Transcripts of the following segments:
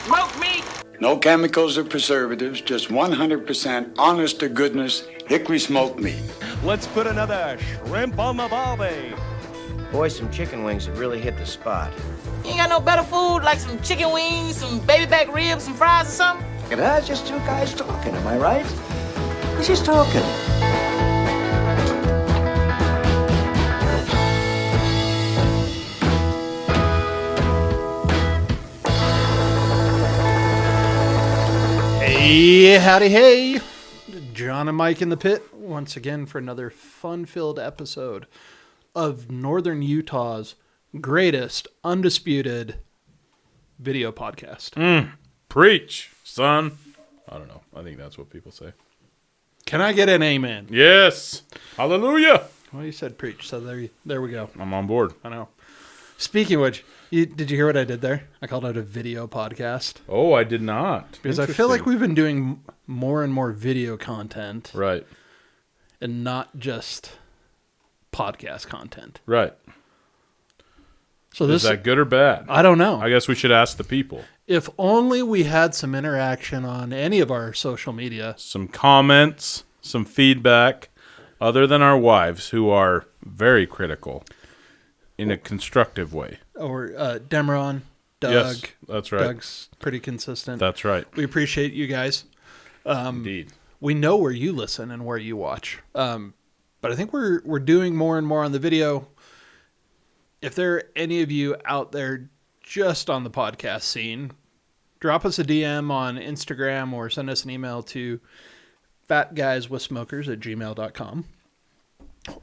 Smoke me! No chemicals or preservatives, just 100% honest to goodness hickory smoked meat. Let's put another shrimp on the barbie. Boy, some chicken wings have really hit the spot. You ain't got no better food like some chicken wings, some baby back ribs, some fries or something? That's just two guys talking, am I right? We're just talking. Hey, howdy, hey. John and Mike in the pit once again for another fun-filled episode of Northern Utah's greatest, undisputed video podcast. Preach, son. I don't know. I think that's what people say. Can I get an amen? Yes. Hallelujah. Well, you said preach, so there we go. I'm on board. I know. Speaking of which, did you hear what I did there? I called it a video podcast. Oh, I did not. Because I feel like we've been doing more and more video content. Right. And not just podcast content. Right. So Is that good or bad? I don't know. I guess we should ask the people. If only we had some interaction on any of our social media. Some comments, some feedback, other than our wives, who are very critical in a constructive way. Or Demeron, Doug. Yes, that's right. Doug's pretty consistent. That's right. We appreciate you guys. Indeed. We know where you listen and where you watch. But I think we're doing more and more on the video. If there are any of you out there just on the podcast scene, drop us a DM on Instagram or send us an email to fatguyswithsmokers@gmail.com.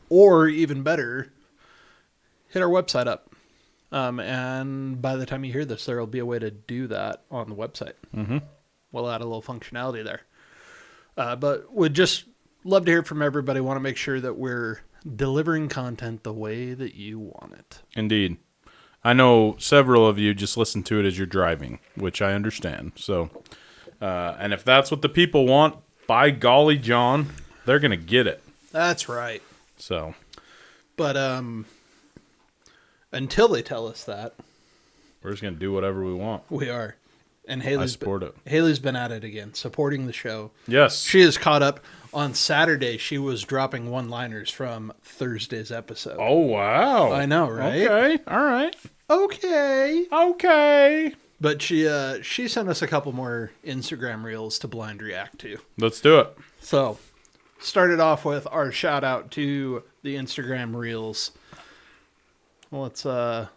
Or even better, hit our website up. And by the time you hear this, there will be a way to do that on the website. Mm-hmm. We'll add a little functionality there. But would just love to hear from everybody. Want to make sure that we're delivering content the way that you want it. Indeed. I know several of you just listen to it as you're driving, which I understand. So, and if that's what the people want, by golly, John, they're going to get it. That's right. So, but until they tell us that, we're just going to do whatever we want. we are. And I support it. Haley's been at it again, supporting the show. Yes. She is caught up. On Saturday, she was dropping one-liners from Thursday's episode. Oh, wow. I know, right? Okay. All right. Okay. But she sent us a couple more Instagram reels to blind react to. Let's do it. So, started off with our shout out to the Instagram reels. Let's let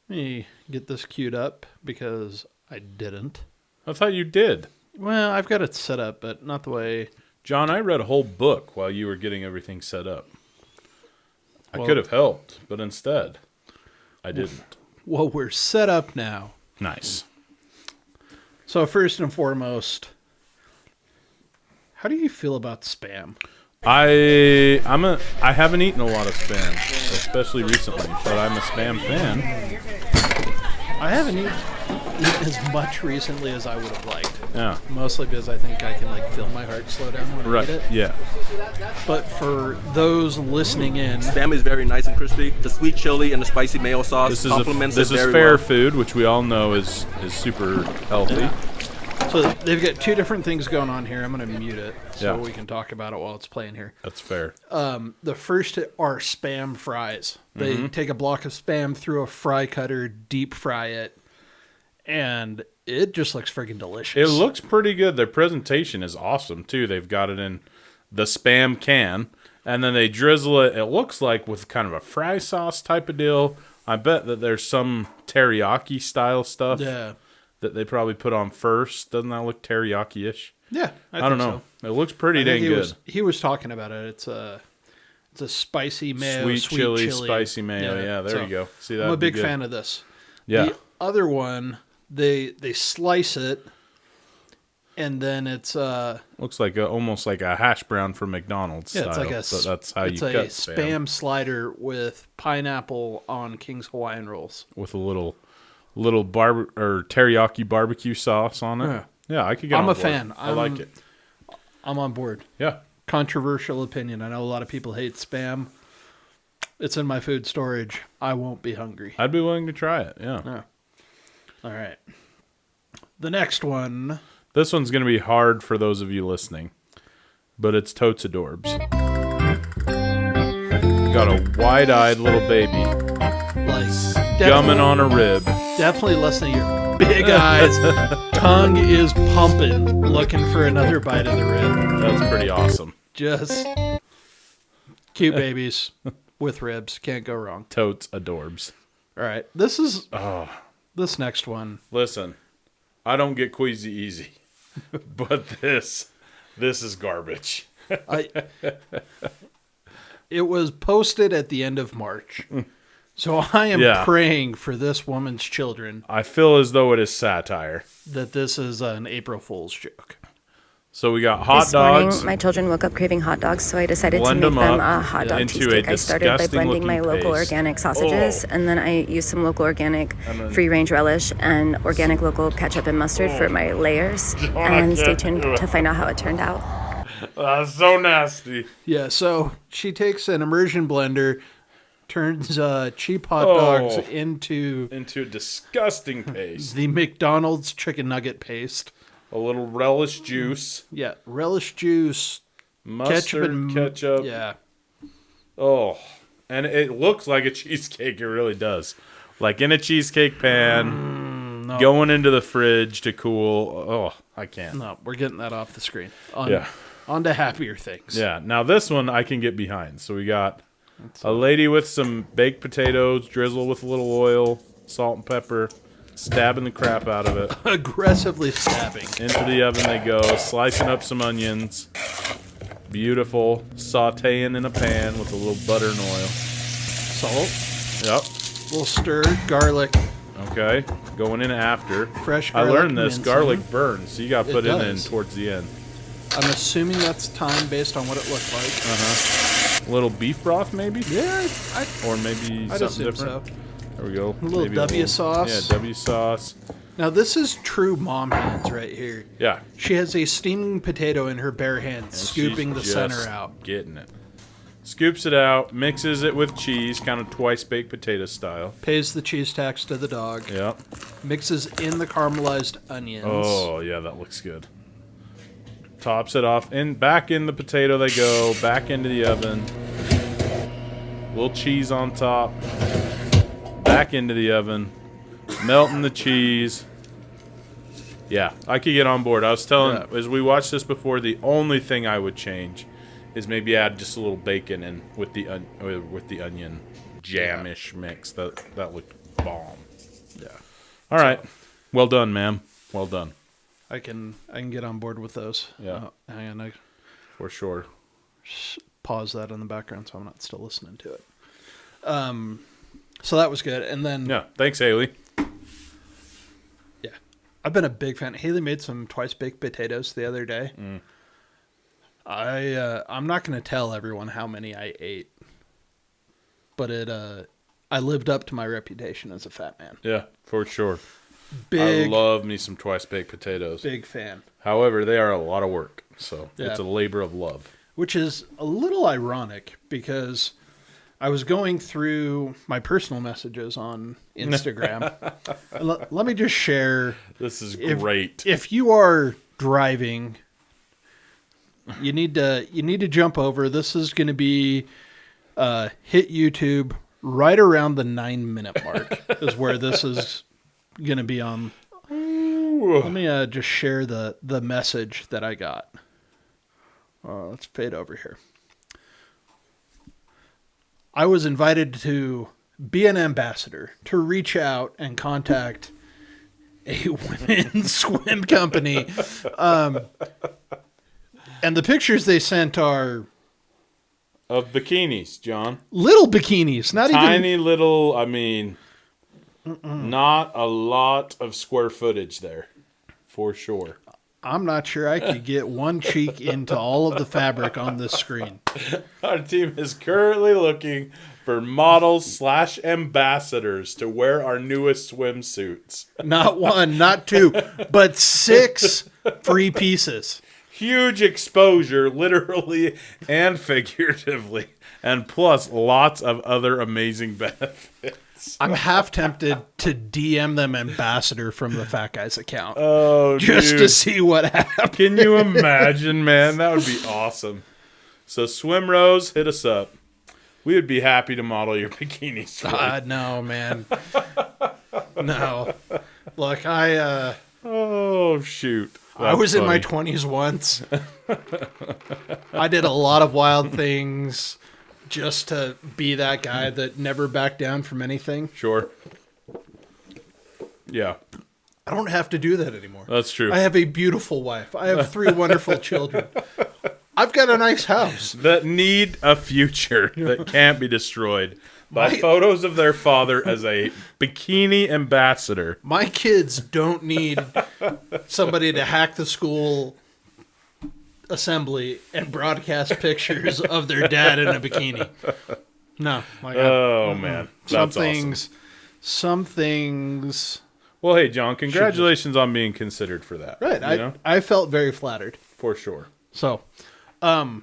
me get this queued up because I didn't. I thought you did. Well, I've got it set up, but not the way. John, I read a whole book while you were getting everything set up. I could have helped, but instead, I didn't. Well, we're set up now. Nice. So first and foremost, how do you feel about Spam? I haven't eaten a lot of Spam, especially recently, but I'm a Spam fan. I haven't eaten as much recently as I would have liked. Yeah. Mostly because I think I can feel my heart slow down when I eat it. Yeah. But for those listening in, Spam is very nice and crispy. The sweet chili and the spicy mayo sauce This complements is it very fair well. food, which we all know is super healthy. so they've got two different things going on here. I'm going to mute it so Yeah. we can talk about it while it's playing here. That's fair. The first are Spam fries. They take a block of Spam through a fry cutter, deep fry it, and it just looks freaking delicious. It looks pretty good. Their presentation is awesome, too. They've got it in the Spam can, and then they drizzle it, it looks like, with kind of a fry sauce type of deal. I bet that there's some teriyaki-style stuff that they probably put on first. Doesn't that look teriyaki-ish? Yeah, I don't know. So. It looks pretty dang good. He was talking about it. It's a spicy mayo, Sweet chili, spicy mayo. Yeah, there you go. See, I'm a big fan of this. Yeah. The other one, they slice it, and then it's looks like almost like a hash brown from McDonald's style. It's like that's how you cut spam slider with pineapple on King's Hawaiian rolls with a little teriyaki barbecue sauce on it. Yeah, I could get. I'm on a board. fan. I like it. I'm on board. Yeah. Controversial opinion. I know a lot of people hate Spam. It's in my food storage. I won't be hungry. I'd be willing to try it. Yeah. All right. The next one. This one's going to be hard for those of you listening, but it's totes adorbs. Got a wide-eyed little baby Like, gumming on a rib. definitely listening to your big eyes. Tongue is pumping, looking for another bite of the rib. That's pretty awesome. Just cute babies with ribs. Can't go wrong. Totes adorbs. All right. This is this next one. Listen, I don't get queasy easy, but this is garbage. It was posted at the end of March. So I am praying for this woman's children I feel as though it is satire. that this is an April Fool's joke. So we got hot This morning, dogs. my children woke up craving hot dogs, so I decided to Blend make them them up a hot dog into cheesecake. a I started by blending my disgusting-looking local paste. organic sausages, and then I used some local organic free-range relish and organic local ketchup and mustard for my layers. And stay tuned to find out how it turned out. That's so nasty. Yeah, so she takes an immersion blender, turns cheap hot dogs into Into disgusting paste. the McDonald's chicken nugget paste. A little relish juice. Yeah, relish juice, Mustard, ketchup. Yeah. Oh, and it looks like a cheesecake. It really does. Like in a cheesecake pan, No. going into the fridge to cool. Oh, I can't. No, we're getting that off the screen. On to happier things. Yeah. Now this one I can get behind. So we got a lady with some baked potatoes, drizzle with a little oil, salt and pepper, stabbing the crap out of it. Aggressively stabbing. Into the oven they go, slicing up some onions. Beautiful. Sauteing in a pan with a little butter and oil. Salt. Yep. Little stir. Garlic. Okay. Going in after. Fresh I garlic. learned this. minced. Garlic burns, so you got to put it in does. towards the end. I'm assuming that's time based on what it looked like. A little beef broth, maybe? Yeah, Or maybe I'd something assume different. so. There we go. A little Maybe W sauce. Yeah, W sauce. Now this is true mom hands right here. Yeah. She has a steaming potato in her bare hands, scooping the She's center just out. Getting it. Scoops it out, mixes it with cheese, kind of twice baked potato style. Pays the cheese tax to the dog. Yep. Mixes in the caramelized onions. Oh, yeah, that looks good. Tops it off, and back in the potato they go, back into the oven. Little cheese on top. Back into the oven. Melting the cheese. Yeah, I could get on board. I was telling, as we watched this before, the only thing I would change is maybe add just a little bacon in with the onion jam-ish mix. That looked bomb. Yeah. All right. Well done, ma'am. Well done. I can get on board with those. Yeah. Hang on, I For sure. pause that in the background so I'm not still listening to it. So that was good. And then Yeah. Thanks, Haley. yeah, I've been a big fan. Haley made some twice baked potatoes the other day. I'm not going to tell everyone how many I ate, but I lived up to my reputation as a fat man. Yeah, for sure. Big, I love me some twice baked potatoes. big fan. However, they are a lot of work, so Yeah. it's a labor of love. Which is a little ironic because I was going through my personal messages on Instagram. Let me just share. This is great. If you are driving, you need to jump over. This is going to be hit YouTube right around the 9-minute mark is where this is going to be on. Let me just share the message that I got. Let's fade over here. I was invited to be an ambassador, to reach out and contact a women's swim company. And the pictures they sent are Of bikinis, John. little bikinis, not Tiny even little, I mean, not a lot of square footage there, for sure. I'm not sure I could get one cheek into all of the fabric on this screen. Our team is currently looking for models / ambassadors to wear our newest swimsuits. Not one, not two, but 6 free pieces. Huge exposure, literally and figuratively, and plus lots of other amazing benefits. I'm half tempted to DM them ambassador from the Fat Guys account. Oh, just dude. to see what happens. Can you imagine, man? That would be awesome. So Swim Rose, hit us up. We would be happy to model your bikinis for you. No, man. No. Look, Oh, shoot. I was That's in my funny. 20s once. I did a lot of wild things just to be that guy that never backed down from anything. Sure. Yeah, I don't have to do that anymore. that's true. I have a beautiful wife. I have 3 wonderful children. I've got a nice house. That need a future that can't be destroyed by photos of their father as a bikini ambassador. My kids don't need somebody to hack the school assembly and broadcast pictures of their dad in a bikini. No. Like Oh, man. That's awesome. Some things. Well, hey, John, congratulations on being considered for that. Right. You know? I felt very flattered. For sure. So, but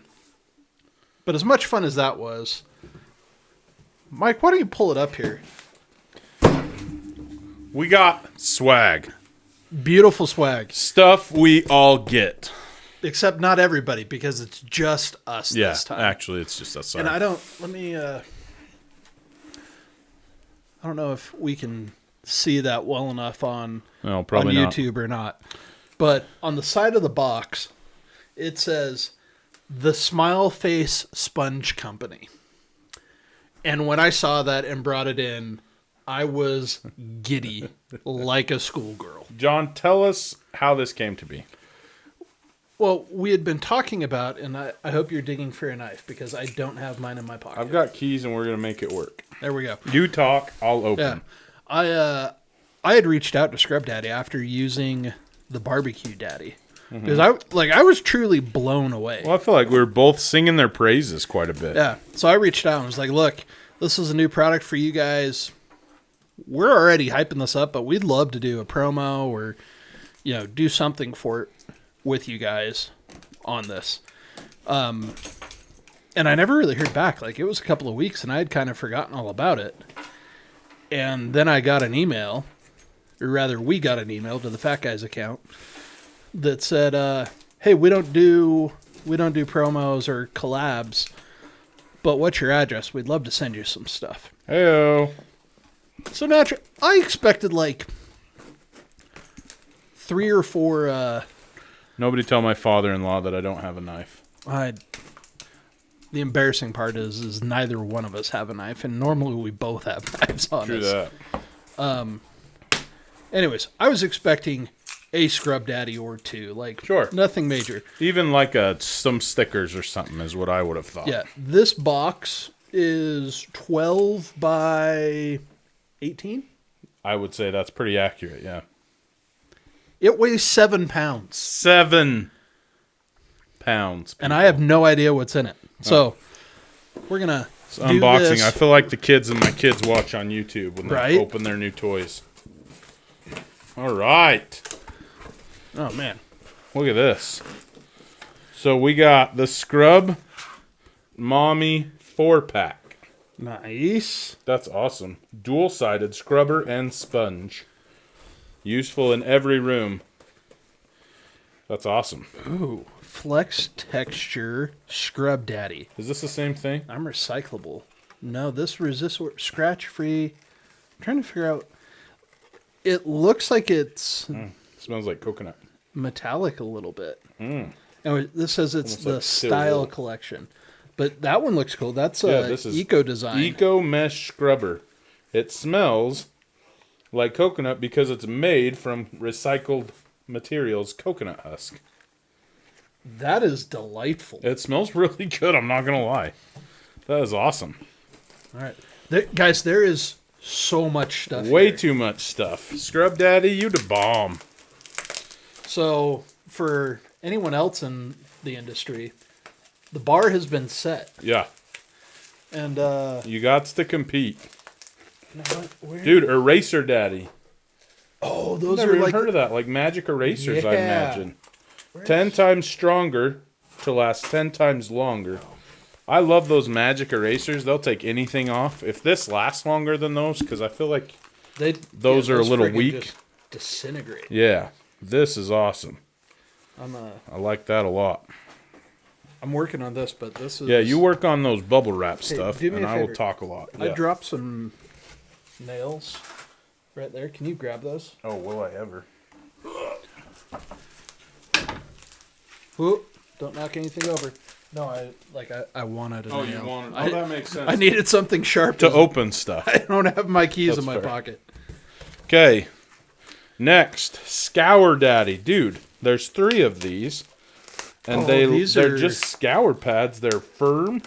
as much fun as that was, Mike, why don't you pull it up here? We got swag. Beautiful swag. Stuff we all get. Except not everybody, because it's just us this time. Actually, it's just us. Sorry. And I don't know if we can see that well enough on probably not. YouTube or not. But on the side of the box, it says, The Smile Face Sponge Company. And when I saw that and brought it in, I was giddy like a schoolgirl. John, tell us how this came to be. Well, we had been talking about, and I hope you're digging for a knife, because I don't have mine in my pocket. I've got keys, and we're going to make it work. There we go. You talk, I'll open. Yeah. I had reached out to Scrub Daddy after using the Barbecue Daddy. Because I was truly blown away. Well, I feel like we were both singing their praises quite a bit. Yeah. So I reached out and was like, look, this is a new product for you guys. We're already hyping this up, but we'd love to do a promo or, do something for it with you guys on this. And I never really heard back. Like, it was a couple of weeks and I had kind of forgotten all about it. And then I got an email, or rather we got an email to the Fat Guys account that said, hey, we don't do promos or collabs, but what's your address? We'd love to send you some stuff. Heyo. So naturally, I expected like 3 or 4. Nobody tell my father-in-law that I don't have a knife. The embarrassing part is neither one of us have a knife, and normally we both have knives on True us. that. Anyways, I was expecting a Scrub Daddy or 2, like Sure. nothing major. Even like some stickers or something is what I would have thought. Yeah, this box is 12 by 18. I would say that's pretty accurate, yeah. It weighs 7 pounds. 7 pounds. And I have no idea what's in it. So, we're going to do unboxing. this. I feel like the kids and my kids watch on YouTube when they Right? open their new toys. All right. Oh, man. Look at this. So we got the Scrub Mommy 4-pack. Nice. That's awesome. Dual-sided scrubber and sponge. Useful in every room. That's awesome. Ooh, Flex Texture Scrub Daddy. Is this the same thing? I'm recyclable. No, this resists scratch-free. I'm trying to figure out. It looks like it's Smells like coconut. metallic a little bit. And this says it's Almost the like Style silver. Collection. But that one looks cool. That's This is Eco Design. Eco Mesh Scrubber. It smells like coconut because it's made from recycled materials, coconut husk. That is delightful. It smells really good, I'm not going to lie. That is awesome. All right. Guys, there is so much stuff Way here. too much stuff. Scrub Daddy, you the bomb. So, for anyone else in the industry, the bar has been set. Yeah. And, You got to compete. where? Dude, Eraser Daddy. Oh, those Never are even like heard of that. Like magic erasers, I Yeah. imagine. 10 times stronger to last 10 times longer. I love those magic erasers. They'll take anything off. If this lasts longer than those, because I feel like those are a little weak. Just disintegrate. Yeah, this is awesome. I like that a lot. I'm working on this, but this is... Yeah, you work on those bubble wrap stuff, do me and a I will favor. talk a lot. I Yeah. dropped some nails right there. Can you grab those? Oh, will I ever? Whoop. Don't knock anything over. No, I wanted a nail. You wanted... Oh, that makes sense. I needed something sharp to open stuff. I don't have my keys That's in my fair. pocket. Okay. Next, Scour Daddy. Dude, there's 3 of these. And they're just scour pads. They're firm.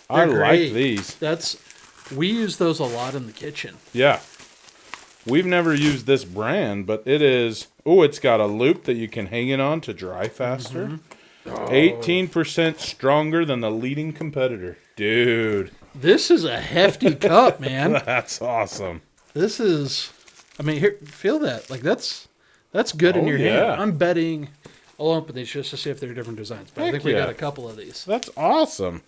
I like these. We use those a lot in the kitchen. Yeah. We've never used this brand, but it is... Oh, it's got a loop that you can hang it on to dry faster. Mm-hmm. 18% stronger than the leading competitor. Dude. This is a hefty cup, man. That's awesome. This is... I mean, here, feel that. Like, that's good in your hand. I'm betting... I'll open these just to see if they're different designs. But I think we got a couple of these. That's awesome.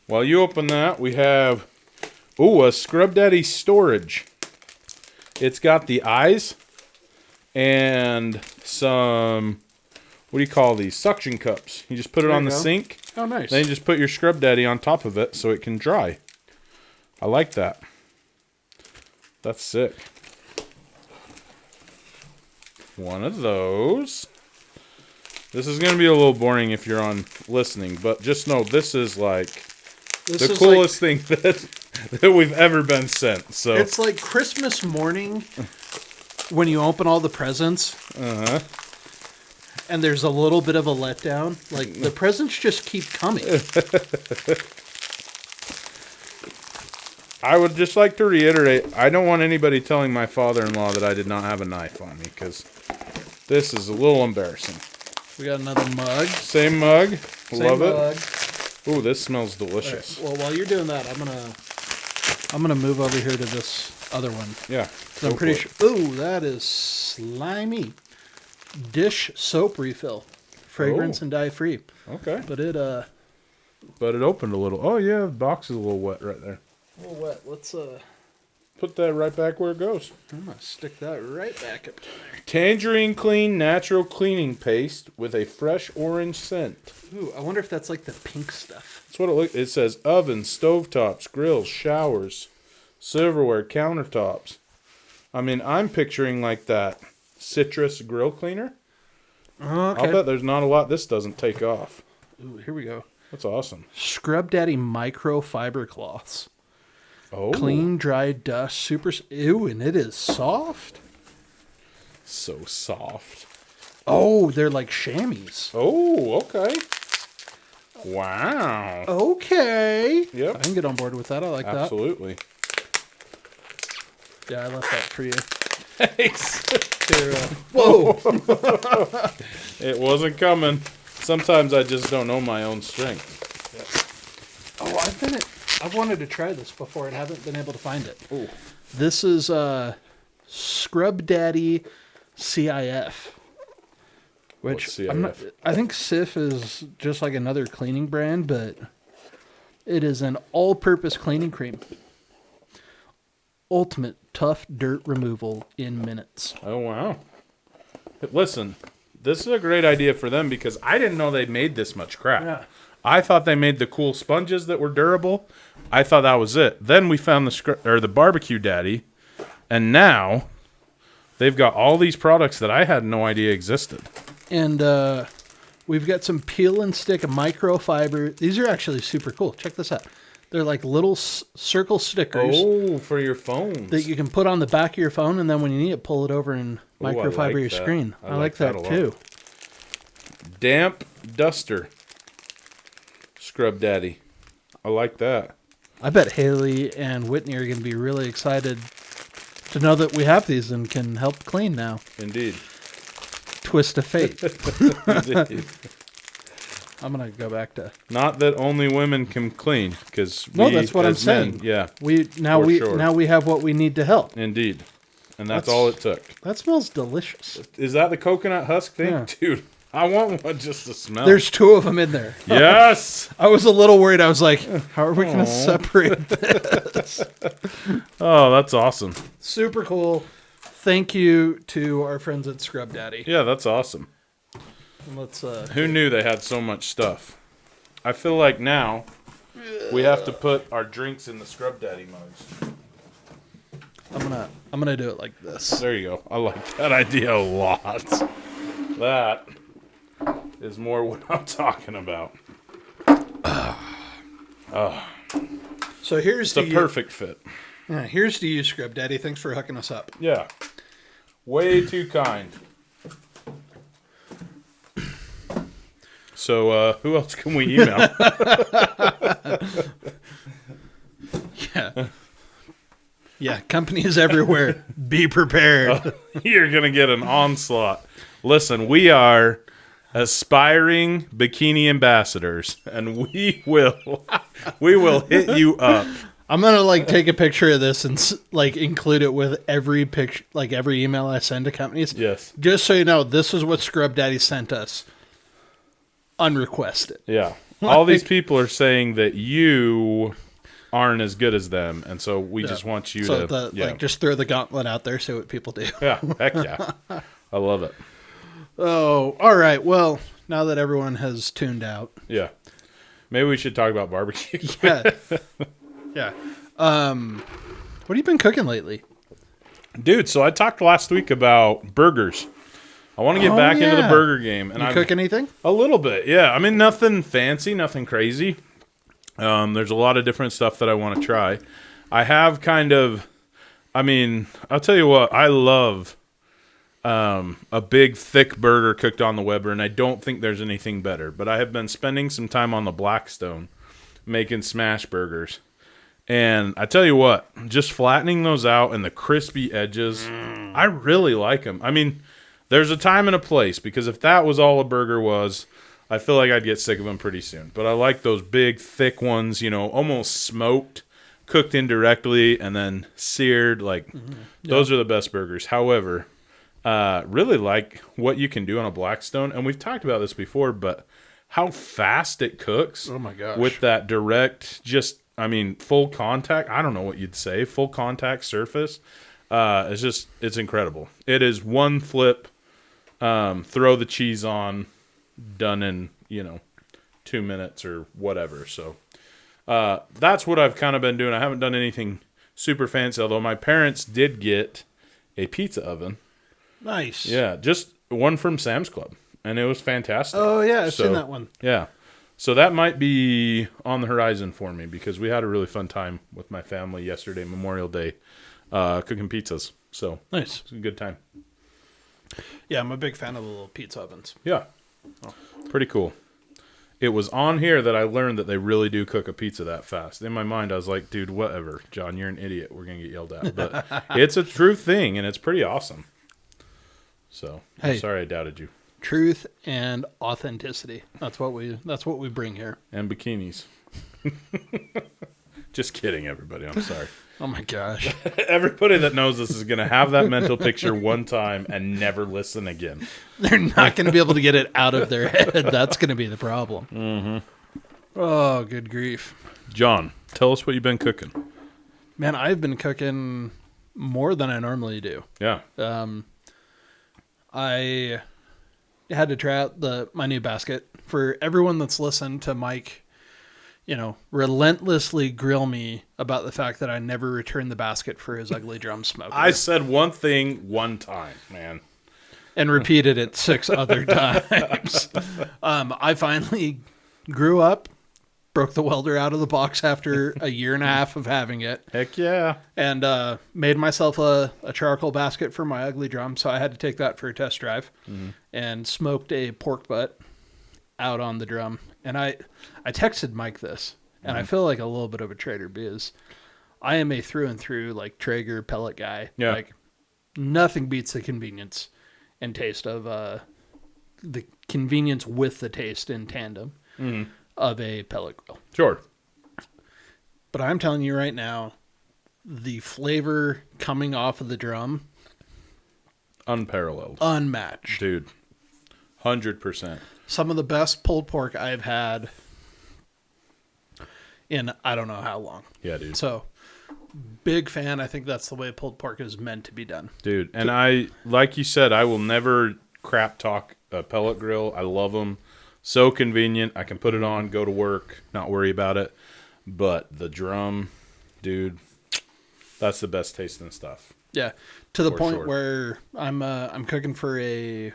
While you open that, we have... Ooh, a Scrub Daddy storage. It's got the eyes and some... What do you call these? Suction cups. You just put it on the sink. Oh, nice. Then you just put your Scrub Daddy on top of it so it can dry. I like that. That's sick. One of those. This is going to be a little boring if you're on listening, but just know this is like the coolest thing that we've ever been sent. So it's like Christmas morning when you open all the presents. Uh-huh. And there's a little bit of a letdown. Like, the presents just keep coming. I would just like to reiterate, I don't want anybody telling my father-in-law that I did not have a knife on me, because this is a little embarrassing. We got another mug. Same mug. Love mug. it. Ooh, this smells delicious. Right. Well, while you're doing that, I'm gonna move over here to this other one. Yeah. I'm pretty sure. Ooh, that is slimy. Dish soap refill, fragrance and dye free. Okay. But it opened a little. Oh yeah, the box is a little wet right there. A little wet. Let's put that right back where it goes. I'm gonna stick that right back up there. Tangerine Clean natural cleaning paste with a fresh orange scent. Ooh, I wonder if that's like the pink stuff. That's what it looks. It says ovens, stovetops, grills, showers, silverware, countertops. I mean, I'm picturing like that citrus grill cleaner. Oh, okay. I'll bet there's not a lot this doesn't take off. Ooh, here we go. That's awesome. Scrub Daddy microfiber cloths. Oh. Clean, dry, dust, super... Ew, and it is soft. So soft. Oh, they're like chamois. Oh, okay. Wow. Okay. Yep. I can get on board with that. I like Absolutely. that. Yeah, I left that for you. Thanks. Here, whoa. It wasn't coming. Sometimes I just don't know my own strength. Oh, I've wanted to try this before and haven't been able to find it. Ooh. This is Scrub Daddy CIF. Which What's CIF? I'm not, I think CIF is just like another cleaning brand, but it is an all-purpose cleaning cream. Ultimate tough dirt removal in minutes. Oh, wow. Listen, this is a great idea for them because I didn't know they made this much crap. Yeah. I thought they made the cool sponges that were durable. I thought that was it. Then we found the barbecue daddy, and now they've got all these products that I had no idea existed. And we've got some peel and stick microfiber. These are actually super cool. Check this out. They're like little circle stickers. Oh, for your phones. That you can put on the back of your phone, and then when you need it, pull it over and microfiber your screen. I like that too. Damp duster. Scrub Daddy. I like that. I bet Haley and Whitney are going to be really excited to know that we have these and can help clean now. Indeed. Twist of fate. Indeed. I'm going to go back to... Not that only women can clean, because no, that's what I'm saying. Yeah. Now we have what we need to help. Indeed. And that's all it took. That smells delicious. Is that the coconut husk thing? Yeah. Dude, I want one just to smell. There's 2 of them in there. Yes. I was a little worried. I was like, how are we going to separate this? Oh, that's awesome. Super cool. Thank you to our friends at Scrub Daddy. Yeah, that's awesome. Let's Who knew they had so much stuff? I feel like now we have to put our drinks in the Scrub Daddy mugs. I'm gonna do it like this. There you go. I like that idea a lot. That is more what I'm talking about. So here's It's a perfect fit. Here's to you, Scrub Daddy. Thanks for hooking us up. Yeah. Way too kind. So, who else can we email? Yeah, companies everywhere. Be prepared. You're going to get an onslaught. Listen, we are aspiring bikini ambassadors, and we will hit you up. I'm gonna take a picture of this and include it with every picture, every email I send to companies. Yes. Just so you know, this is what Scrub Daddy sent us, unrequested. Yeah. All these people are saying that you aren't as good as them, and so we just want you to just throw the gauntlet out there, see what people do. Yeah, heck yeah. I love it. Oh, all right. Well, now that everyone has tuned out. Yeah. Maybe we should talk about barbecue. Yeah. Yeah. What have you been cooking lately? Dude, so I talked last week about burgers. I want to get back into the burger game. And you cook anything? A little bit, yeah. I mean, nothing fancy, nothing crazy. There's a lot of different stuff that I want to try. I have I'll tell you what, I love a big, thick burger cooked on the Weber, and I don't think there's anything better. But I have been spending some time on the Blackstone making smash burgers. And I tell you what, just flattening those out and the crispy edges, I really like them. I mean, there's a time and a place, because if that was all a burger was, I feel like I'd get sick of them pretty soon. But I like those big, thick ones, almost smoked, cooked indirectly, and then seared. Those are the best burgers. However, really like what you can do on a Blackstone. And we've talked about this before, but how fast it cooks. Oh, my gosh. With that direct, full contact. I don't know what you'd say. Full contact surface. It's incredible. It is one flip, throw the cheese on, done in, 2 minutes or whatever. So that's what I've kind of been doing. I haven't done anything super fancy, although my parents did get a pizza oven. Nice. Yeah, just one from Sam's Club, and it was fantastic. Oh, yeah, I've seen that one. Yeah. So that might be on the horizon for me, because we had a really fun time with my family yesterday, Memorial Day, cooking pizzas. So nice. It's a good time. Yeah, I'm a big fan of the little pizza ovens. Yeah. Pretty cool. It was on here that I learned that they really do cook a pizza that fast. In my mind, I was like, dude, whatever. John, you're an idiot. We're going to get yelled at. But it's a true thing, and it's pretty awesome. So, I'm sorry I doubted you. Truth and authenticity. That's what we bring here. And bikinis. Just kidding, everybody. I'm sorry. Oh my gosh. Everybody that knows this is going to have that mental picture one time and never listen again. They're not going to be able to get it out of their head. That's going to be the problem. Mm-hmm. Oh, good grief. John, tell us what you've been cooking. Man, I've been cooking more than I normally do. Yeah. I had to try out my new basket. For everyone that's listened to Mike, relentlessly grill me about the fact that I never returned the basket for his ugly drum smoker. I said one thing one time, man. And repeated it 6 other times. I finally grew up, broke the welder out of the box after a year and a half of having it. Heck yeah. And made myself a charcoal basket for my ugly drum, so I had to take that for a test drive. Mm-hmm. And smoked a pork butt out on the drum. And I texted Mike this, and I feel like a little bit of a traitor, because I am a through and through Traeger pellet guy. Yeah. Nothing beats the convenience and taste of the convenience with the taste in tandem of a pellet grill. Sure. But I'm telling you right now, the flavor coming off of the drum, unparalleled, unmatched, dude. 100%. Some of the best pulled pork I've had in I don't know how long. Yeah, dude. So, big fan. I think that's the way pulled pork is meant to be done. Dude, and I, like you said, I will never crap talk a pellet grill. I love them. So convenient. I can put it on, go to work, not worry about it. But the drum, dude, that's the best tasting stuff. Yeah, to the For point sure. where I'm cooking for a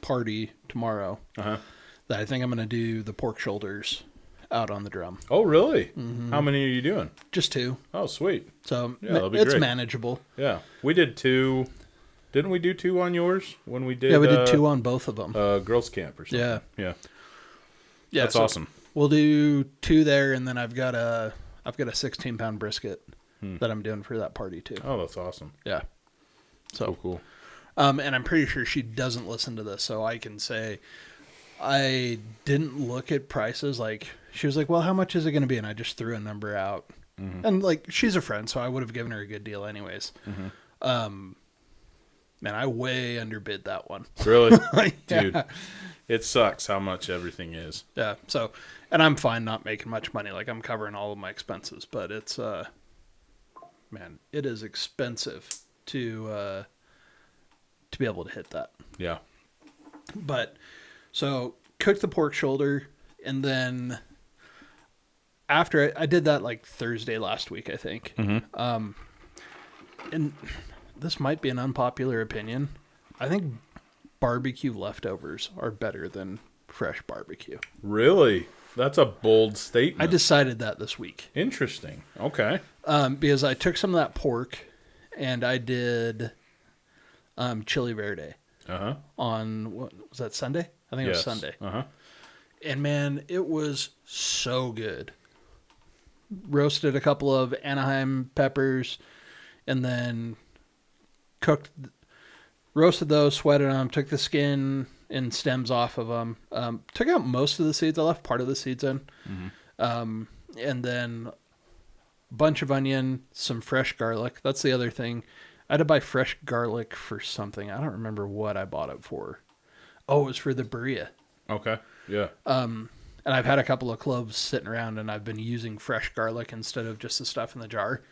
party tomorrow. That I think I'm going to do the pork shoulders out on the drum. Oh, really? How many are you doing? Just 2. Oh, sweet. So Yeah, that'll be it's great. manageable. Yeah, we did 2. Didn't we do 2 on yours when we did? Yeah, we did 2 on both of them. Girls Camp or something. Yeah. Yeah, that's so awesome. We'll do 2 there, and then I've got a 16-pound brisket that I'm doing for that party too. Oh, that's awesome. Yeah. So Cool. and I'm pretty sure she doesn't listen to this, so I can say I didn't look at prices. Like, she was like, well, how much is it going to be? And I just threw a number out. And, like, she's a friend, so I would have given her a good deal anyways. Man, I way underbid that one. Really? Yeah. Dude, it sucks how much everything is. Yeah, so, and I'm fine not making much money. Like, I'm covering all of my expenses, but it's, man, it is expensive to be able to hit that. Yeah. But so cooked the pork shoulder, and then after I did that like Thursday last week, I think. And this might be an unpopular opinion. I think barbecue leftovers are better than fresh barbecue. Really? That's a bold statement. I decided that this week. Interesting. Okay. Because I took some of that pork and I did chili verde on, what was that, Sunday? I think it was Sunday. And man, it was so good. Roasted a couple of Anaheim peppers and then roasted those, sweated them, took the skin and stems off of them. Took out most of the seeds. I left part of the seeds in. And then a bunch of onion, some fresh garlic. That's the other thing. I had to buy fresh garlic for something. I don't remember what I bought it for. Oh, it was for the burrito. Okay. Yeah. And I've had a couple of cloves sitting around, and I've been using fresh garlic instead of just the stuff in the jar.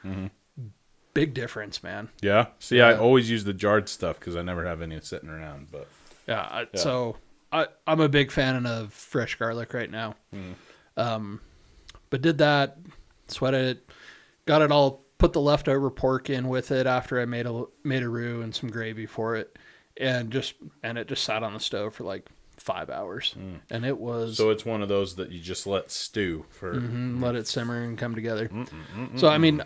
Big difference, man. Yeah. See, I always use the jarred stuff because I never have any sitting around. But So I'm a big fan of fresh garlic right now. But did that, sweated it, got it all, put the leftover pork in with it after I made a roux and some gravy for it, and it just sat on the stove for like 5 hours. And it was... So it's one of those that you just let stew for... let it simmer and come together. So, I mean,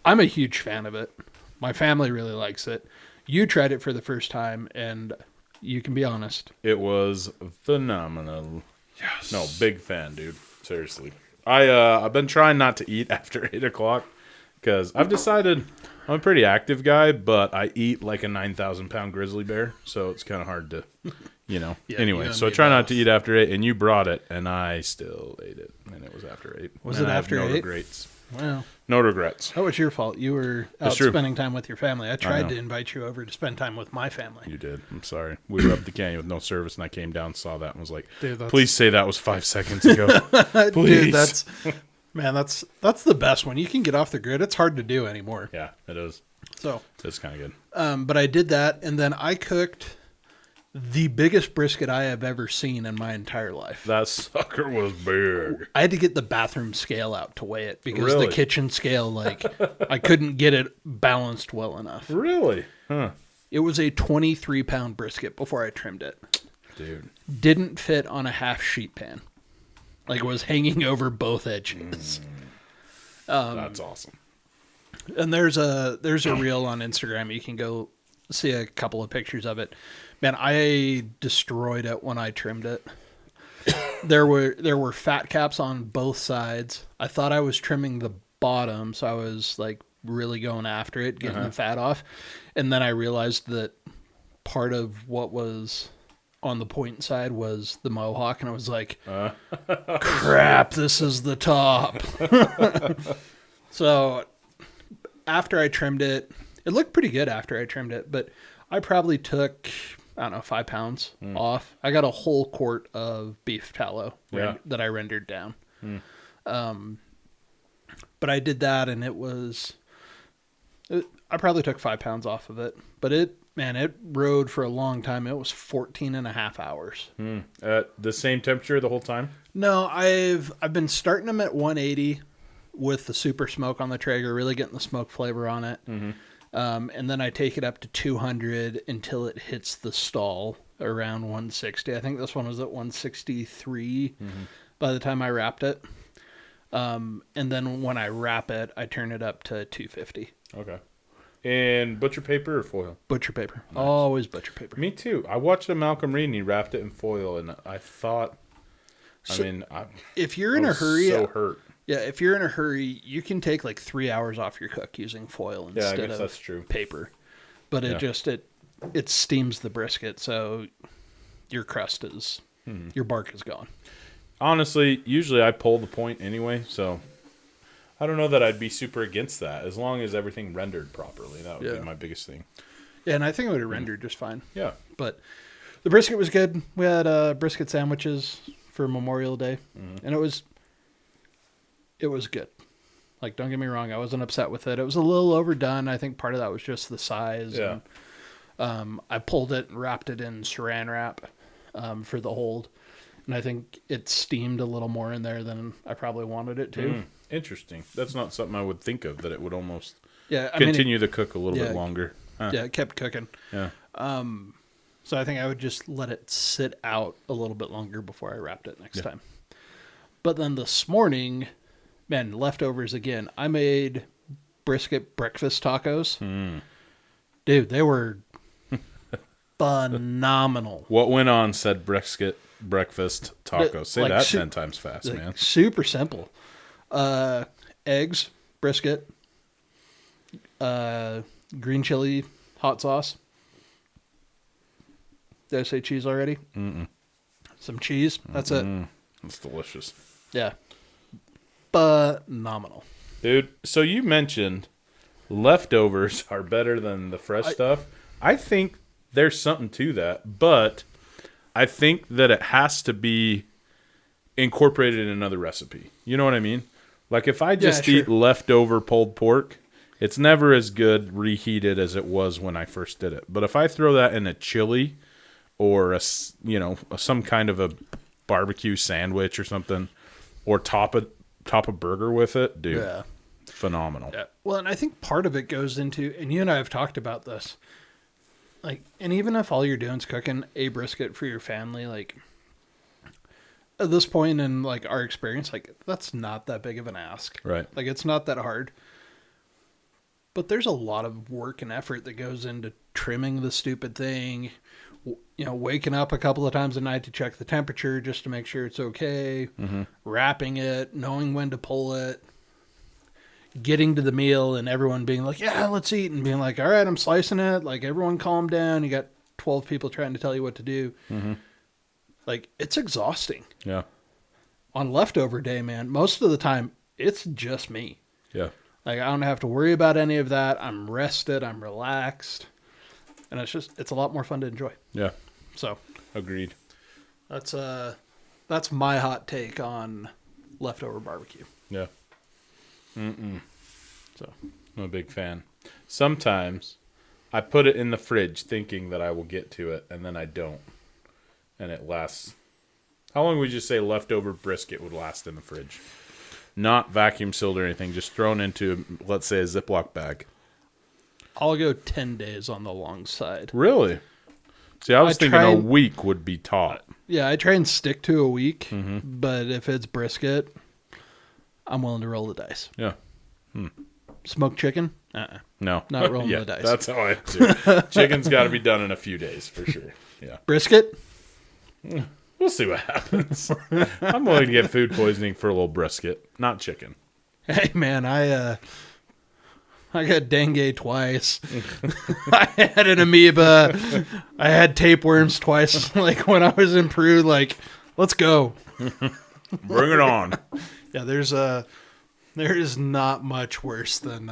I'm a huge fan of it. My family really likes it. You tried it for the first time, and you can be honest. It was phenomenal. Yes. No, big fan, dude. Seriously. I've been trying not to eat after 8 o'clock because I've decided I'm a pretty active guy, but I eat like a 9,000-pound grizzly bear, so it's kind of hard to, anyway, so I try not to eat after 8, and you brought it, and I still ate it, and it was after 8. Was it after 8? No regrets. Well, no regrets. That was your fault. You were out spending time with your family. I tried to invite you over to spend time with my family. You did. I'm sorry. We were up the canyon with no service, and I came down, saw that, and was like, Dude, please say that was 5 seconds ago. Please. Dude, that's the best one. You can get off the grid. It's hard to do anymore. Yeah, it is. So it's kind of good. But I did that, and then I cooked the biggest brisket I have ever seen in my entire life. That sucker was big. I had to get the bathroom scale out to weigh it because Really? the kitchen scale, I couldn't get it balanced well enough. Really? Huh. It was a 23-pound brisket before I trimmed it. Dude. Didn't fit on a half sheet pan. Like, it was hanging over both edges. That's awesome. And there's a reel on Instagram. You can go see a couple of pictures of it. Man, I destroyed it when I trimmed it. There were fat caps on both sides. I thought I was trimming the bottom, so I was like really going after it, getting the fat off. And then I realized that part of what was on the point side was the mohawk, and I was like, crap, this is the top. So after I trimmed it, it looked pretty good after I trimmed it, but I probably took I don't know, 5 pounds off. I got a whole quart of beef tallow that I rendered down. But I did that, and I probably took 5 pounds off of it. But it rode for a long time. It was 14 and a half hours. At the same temperature the whole time? No, I've been starting them at 180 with the super smoke on the Traeger, really getting the smoke flavor on it. And then I take it up to 200 until it hits the stall around 160. I think this one was at 163 by the time I wrapped it. And then when I wrap it, I turn it up to 250. Okay. And butcher paper or foil? Butcher paper. Nice. Always butcher paper. Me too. I watched a Malcolm Reed and he wrapped it in foil, and I thought, if you're in a hurry, so hurt. Yeah, if you're in a hurry, you can take like 3 hours off your cook using foil instead of that's true. paper. But it steams the brisket, so your crust is, your bark is gone. Honestly, usually I pull the point anyway, so I don't know that I'd be super against that, as long as everything rendered properly. That would be my biggest thing. Yeah, and I think it would have rendered just fine. Yeah. But the brisket was good. We had brisket sandwiches for Memorial Day, and it was good. Like, don't get me wrong, I wasn't upset with it. It was a little overdone. I think part of that was just the size. Yeah. And, I pulled it and wrapped it in saran wrap for the hold. And I think it steamed a little more in there than I probably wanted it to. Interesting. That's not something I would think of, that it would almost continue to cook a little bit longer. Huh. Yeah, it kept cooking. Yeah. So I think I would just let it sit out a little bit longer before I wrapped it next time. But then this morning, man, leftovers again. I made brisket breakfast tacos. Dude, they were phenomenal. What went on said brisket breakfast tacos? Say that 10 times fast, man. Super simple. Eggs, brisket, green chili, hot sauce. Did I say cheese already? Some cheese. That's it. That's delicious. Yeah. Phenomenal. Dude, so you mentioned leftovers are better than the fresh stuff. I think there's something to that, but I think that it has to be incorporated in another recipe. You know what I mean? Like, if I just eat leftover pulled pork, it's never as good reheated as it was when I first did it. But if I throw that in a chili or some kind of a barbecue sandwich or something, or top a burger with it, dude, phenomenal. Yeah. Well, and I think part of it goes into, and you and I have talked about this, like, and even if all you're doing is cooking a brisket for your family, like, at this point in, like, our experience, like, that's not that big of an ask. Right. Like, it's not that hard. But there's a lot of work and effort that goes into trimming the stupid thing, waking up a couple of times a night to check the temperature just to make sure it's okay, wrapping it, knowing when to pull it, getting to the meal and everyone being like, yeah, let's eat, and being like, all right, I'm slicing it. Like, everyone calm down. You got 12 people trying to tell you what to do. Like, it's exhausting. Yeah. On leftover day, man, most of the time, it's just me. Yeah. Like, I don't have to worry about any of that. I'm rested. I'm relaxed. And it's a lot more fun to enjoy. Yeah. So. Agreed. That's my hot take on leftover barbecue. Yeah. So, I'm a big fan. Sometimes I put it in the fridge thinking that I will get to it, and then I don't. And it lasts. How long would you say leftover brisket would last in the fridge? Not vacuum sealed or anything, just thrown into, let's say, a Ziploc bag. I'll go 10 days on the long side. Really? See, I was thinking a week would be top. Yeah, I try and stick to a week, but if it's brisket, I'm willing to roll the dice. Yeah. Smoked chicken? No. Not rolling the dice. That's how I do. Chicken's got to be done in a few days, for sure. Yeah. Brisket? We'll see what happens. I'm willing to get food poisoning for a little brisket, not chicken. Hey, man, I got dengue twice. I had an amoeba. I had tapeworms twice. Like, when I was in Peru, like, let's go. Bring it on. Yeah, there is not much worse than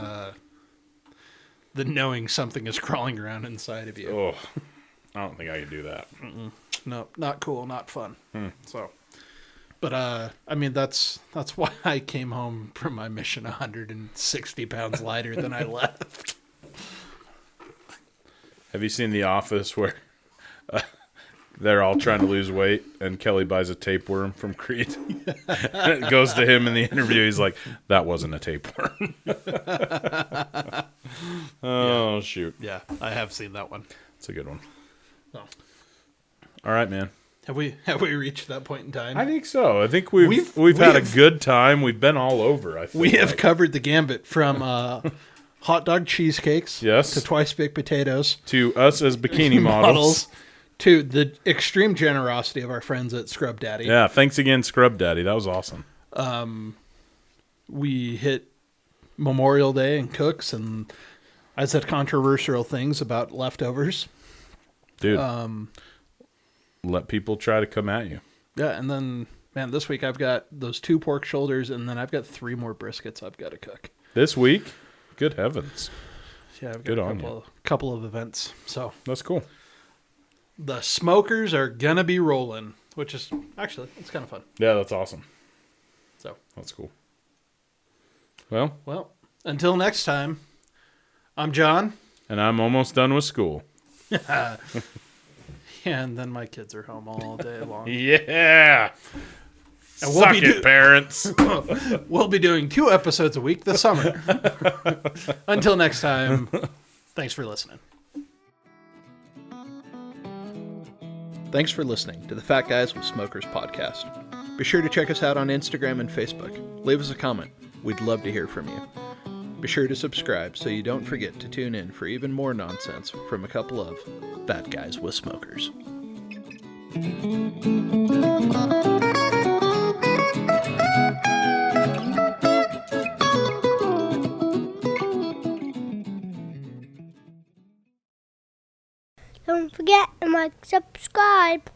knowing something is crawling around inside of you. Oh, I don't think I could do that. No, not cool, not fun. So, but I mean, that's why I came home from my mission 160 pounds lighter than I left. Have you seen The Office where they're all trying to lose weight and Kelly buys a tapeworm from Creed? And it goes to him in the interview. He's like, that wasn't a tapeworm. Oh, shoot. Yeah, I have seen that one. It's a good one. Oh. All right, man. Have we reached that point in time? I think so. I think we've had a good time. We've been all over, I think. We have covered the gambit from hot dog cheesecakes Yes. to twice baked potatoes To us as bikini models. to the extreme generosity of our friends at Scrub Daddy. Yeah, thanks again, Scrub Daddy. That was awesome. We hit Memorial Day and cooks, and I said controversial things about leftovers. Dude, let people try to come at you. Yeah, and then, man, this week I've got those 2 pork shoulders, and then I've got 3 more briskets I've got to cook. This week? Good heavens. Yeah, I've got Good a on couple of events. So That's cool. the smokers are going to be rolling, which is, actually, it's kind of fun. Yeah, that's awesome. So, That's cool. Well, until next time, I'm John. and I'm almost done with school. And then my kids are home all day long. Yeah. And Suck it, parents. We'll be doing 2 episodes a week this summer. Until next time, thanks for listening. Thanks for listening to the Fat Guys with Smokers podcast. Be sure to check us out on Instagram and Facebook. Leave us a comment. We'd love to hear from you. Be sure to subscribe so you don't forget to tune in for even more nonsense from a couple of Fat Guys with Smokers. Don't forget to subscribe.